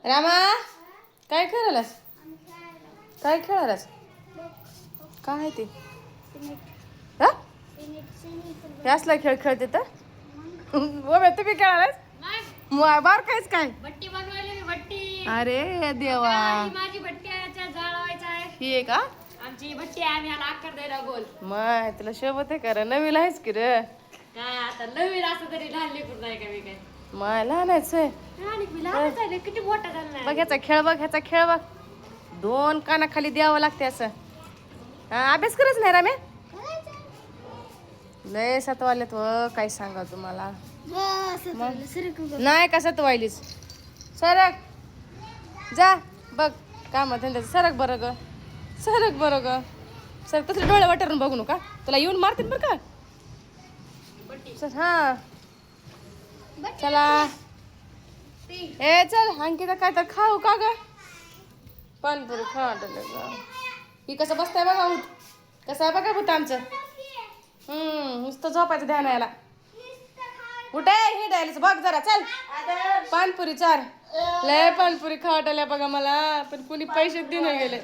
रामा काय खेळालास? काय खेळालास? काय ते हा हे असला खेळ खेळते तर तुम्ही खेळालास बार कायच काय भट्टी बनवायला मी भट्टी. अरे देवा ही माझी भट्टी आहे, याच्यात जाळवायचं आहे. ही आहे का आमची भट्टी आहे, आम्ही ह्याला आकार द्यायला गोल. मग तुला शोभत आहे का नवीन आहेच की रे काय आता नवीन असं तरी लहान लेकरू नाही का मी काय मग लहानच आहे आणि मी लहानच आहे, किती मोठा झाला नाही. बघ ह्याचा खेळ बघ ह्याचा खेळ बघ दोन कानाखाली द्यावं लागते असं हा अभ्यास करच नाही रामे लय सतवालेत व काय सांगा तुम्हाला नाही का सतवायलीस सरक जा बघ काम धंद्याचं सरक बरं ग सरक बरं ग सर कसं डोळे वाटरून बघू नका तुला येऊन मारतील बरं का हा चला ए चल अंकिता काय तर खाऊ का ग पानपुरी खा वाटलं ग ही कसं बसताय बघा उठ कसं आहे बघा भूत आमचं नुसतं झोपायचं ध्यान यायला उठे हे डायलीच बघ जरा चल पानपुरी चार लय पानपुरी खा वाटायला बघा मला पण कुणी पैसे देणं गेले